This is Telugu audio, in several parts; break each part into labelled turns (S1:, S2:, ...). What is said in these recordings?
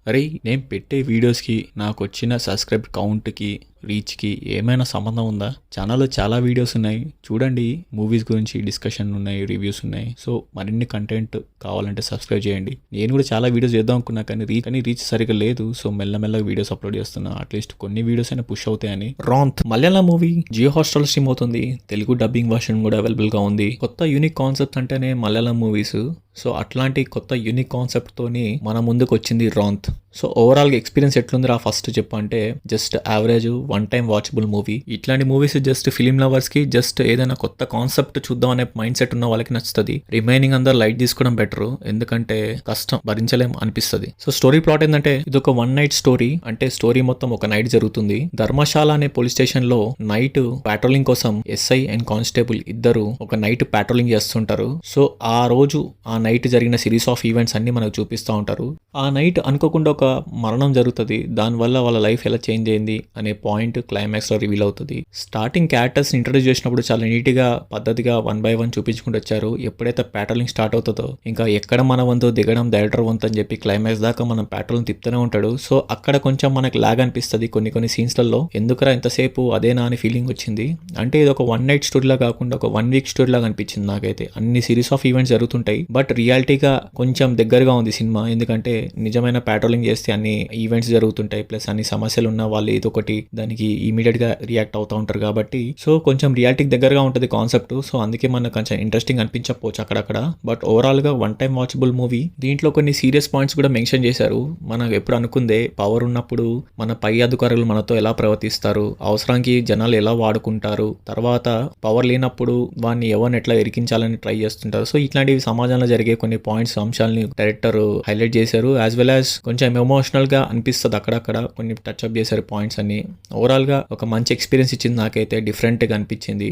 S1: అరేయ్! నేను పెట్టే వీడియోస్‌కి, నాకొచ్చిన సబ్‌స్క్రైబ్ కౌంట్‌కి, రీచ్‌కి ఏమైనా సంబంధం ఉందా? ఛానెల్‌లో చాలా వీడియోస్ ఉన్నాయి. చూడండి. మూవీస్ గురించి డిస్కషన్ ఉన్నాయి, రివ్యూస్ ఉన్నాయి. సో, మరిన్ని కంటెంట్ కావాలంటే సబ్స్క్రైబ్ చేయండి. నేను కూడా చాలా వీడియోస్ చేద్దాం అనుకున్నా కానీ రీచ్ సరిగ్గా లేదు. సో, మెల్లమెల్లగా వీడియోస్ అప్లోడ్ చేస్తున్నా. అట్‌లీస్ట్ కొన్ని వీడియోస్ అయినా పుష్ అవుతాయని. రాంత్ మలయాళం మూవీ జియో హాట్‌స్టార్‌లో స్ట్రీమ్ అవుతుంది. తెలుగు డబ్బింగ్ వర్షన్ కూడా అవైలబుల్‌గా ఉంది. కొత్త యూనిక్ కాన్సెప్ట్ అంటేనే మలయాళం మూవీస్. సో, అట్లాంటి కొత్త యూనిక్ కాన్సెప్ట్‌తోని మన ముందుకు వచ్చింది రాంత్. సో, ఓవరాల్‌గా ఎక్స్పీరియన్స్ ఎట్లుందిరా ఫస్ట్ చెప్పంటే just average one time watchable movie. ఇట్లాంటి మూవీస్ జస్ట్ ఫిలిం లవర్స్‌కి జస్ట్ ఏదైనా కొత్త కాన్సెప్ట్ చూద్దాం అనే మైండ్ సెట్ ఉన్న వాళ్ళకి నచ్చుతుంది. రిమైనింగ్ అందరూ లైట్ తీసుకోవడం బెటర్. ఎందుకంటే కష్టం భరించలేం అనిపిస్తుంది. సో, స్టోరీ ప్లాట్ ఏంటంటే ఇది ఒక వన్ నైట్ స్టోరీ. అంటే స్టోరీ మొత్తం ఒక నైట్ జరుగుతుంది. ధర్మశాల అనే పోలీస్ స్టేషన్ లో నైట్ పాట్రోలింగ్ కోసం ఎస్ఐ అండ్ కానిస్టేబుల్ ఇద్దరు ఒక నైట్ పాట్రోలింగ్ చేస్తుంటారు. సో, ఆ రోజు ఆ నైట్ జరిగిన సిరీస్ ఆఫ్ ఈవెంట్స్ అన్ని మనకు చూపిస్తూ ఉంటారు. ఆ నైట్ అనుకోకుండా ఒక మరణం జరుగుతుంది. దానివల్ల వాళ్ళ లైఫ్ ఎలా చేంజ్ అయింది అనే పాయింట్ క్లైమాక్స్ లో రివీల్ అవుతుంది. స్టార్టింగ్ క్యారెక్టర్స్ ఇంట్రడ్యూస్ చేసినప్పుడు చాలా నీట్ గా పద్ధతిగా వన్ బై వన్ చూపించుకుంటూ వచ్చారు. ఎప్పుడైతే ప్యాట్రోలింగ్ స్టార్ట్ అవుతుందో ఇంకా ఎక్కడ మన వంతు దిగడం డైరెక్టర్ వంతు అని చెప్పి క్లైమాక్స్ దాకా మనం ప్యాట్రోలింగ్ తిప్పుతూనే ఉంటాడు. సో, అక్కడ కొంచెం మనకు లాగ్ అనిపిస్తుంది కొన్ని సీన్స్లలో. ఎందుకురా ఎంతసేపు అదేనా అని ఫీలింగ్ వచ్చింది. అంటే ఇది ఒక వన్ నైట్ స్టోరీలా కాకుండా ఒక 1 వీక్ స్టోరీ లాగా అనిపించింది నాకైతే. అన్ని సిరీస్ ఆఫ్ ఈవెంట్స్ జరుగుతుంటాయి. బట్ రియాలిటీగా కొంచెం దగ్గరగా ఉంది సినిమా. ఎందుకంటే నిజమైన పాట్రోలింగ్ చేస్తే అన్ని ఈవెంట్స్ జరుగుతుంటాయి. ప్లస్ అన్ని సమస్యలు ఉన్న వాళ్ళు ఏదో ఒకటి దానికి ఇమీడియట్ గా రియాక్ట్ అవుతూ ఉంటారు కాబట్టి సో కొంచెం రియాలిటీకి దగ్గరగా ఉంటుంది కాన్సెప్ట్. సో, అందుకే మనకు కొంచెం ఇంట్రెస్టింగ్ అనిపించకపోవచ్చు అక్కడక్కడ. బట్ ఓవరాల్ గా వన్ టైం వాచబుల్ మూవీ. దీంట్లో కొన్ని సీరియస్ పాయింట్స్ కూడా మెన్షన్ చేశారు. మనం ఎప్పుడు అనుకుందే పవర్ ఉన్నప్పుడు మన పై అధికారులు మనతో ఎలా ప్రవర్తిస్తారు, అవసరానికి జనాలు ఎలా వాడుకుంటారు, తర్వాత పవర్ లేనప్పుడు వాడిని ఎవరిని ఎట్లా ఇరికించాలని ట్రై చేస్తుంటారు. సో, ఇట్లాంటివి సమాజంలో జరిగే కొన్ని పాయింట్స్ అంశాలని డైరెక్టర్ హైలైట్ చేశారు. యాజ్ వెల్ యాజ్ కొంచెం ఎమోషనల్ గా అనిపిస్తుంది అక్కడక్కడ కొన్ని టచ్ అప్ చేశారు పాయింట్స్ అన్ని. ఓవరాల్ గా ఒక మంచి ఎక్స్పీరియన్స్ ఇచ్చింది నాకైతే. డిఫరెంట్ గా అనిపించింది.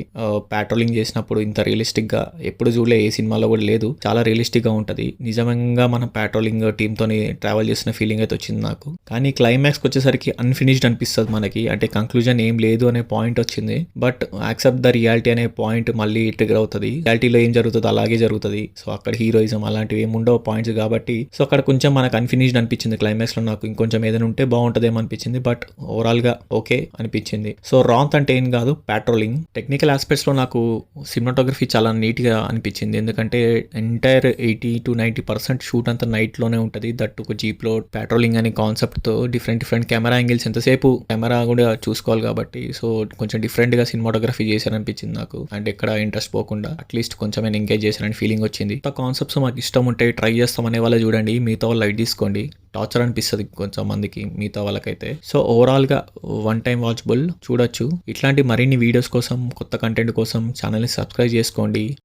S1: పాట్రోలింగ్ చేసినప్పుడు ఇంత రియలిస్టిక్ గా ఎప్పుడు చూడలే, ఏ సినిమాలో కూడా లేదు. చాలా రియలిస్టిక్ గా ఉంటది. నిజంగా మనం పాట్రోలింగ్ టీమ్ తోని ట్రావెల్ చేసిన ఫీలింగ్ అయితే వచ్చింది నాకు. కానీ క్లైమాక్స్ వచ్చేసరికి అన్ఫినిష్డ్ అనిపిస్తుంది మనకి. అంటే కంక్లూజన్ ఏం లేదు అనే పాయింట్ వచ్చింది. బట్ యాక్సెప్ట్ ద రియాలిటీ అనే పాయింట్ మళ్ళీ ట్రిగర్ అవుతుంది. రియాలిటీలో ఏం జరుగుతుందో అలాగే జరుగుతుంది. సో, అక్కడ హీరోయిజం అలాంటివి ఏమి ఉండవు పాయింట్స్ కాబట్టి సో అక్కడ కొంచెం మనకు అన్ఫినిష్డ్ అనిపించింది క్లైమాక్స్ లో. నాకు ఇంకొంచెం ఏదైనా ఉంటే బాగుంటుందేమో అనిపించింది. బట్ ఓవరాల్ గా ఓకే అనిపించింది. సో, రాంత్ అంటే ఏం కాదు, పాట్రోలింగ్. టెక్నికల్ ఆస్పెక్ట్స్ లో నాకు సినిమాటోగ్రఫీ చాలా నీట్ గా అనిపించింది. ఎందుకంటే ఎంటైర్ 80-90% షూట్ అంతా నైట్ లోనే ఉంటది. దట్ ఒక జీప్ లో పాట్రోలింగ్ అనే కాన్సెప్ట్ తో డిఫరెంట్ కెమెరా యాంగిల్స్ ఎంతసేపు కెమెరా కూడా చూసుకోవాలి కాబట్టి సో కొంచెం డిఫరెంట్ గా సినిమాటోగ్రఫీ చేశారనిపించింది నాకు. అంటే ఎక్కడ ఇంట్రెస్ట్ పోకుండా అట్లీస్ట్ కొంచెం ఎంగేజ్ చేశారని ఫీలింగ్ వచ్చింది. కాన్సెప్ట్స్ మాకు ఇష్టం ఉంటే ట్రై చేస్తాం అనే వాళ్ళే చూడండి. మిగతా వాళ్ళు లైట్ తీసుకోండి. టార్చర్ అనిపిస్తుంది కొంచెం మందికి, మిగతా వాళ్ళకైతే. సో, ఓవరాల్ గా వన్ టైం వాచబుల్ చూడొచ్చు. ఇట్లాంటి మరిన్ని వీడియోస్ కోసం, కొత్త కంటెంట్ కోసం ఛానల్ని సబ్స్క్రైబ్ చేసుకోండి.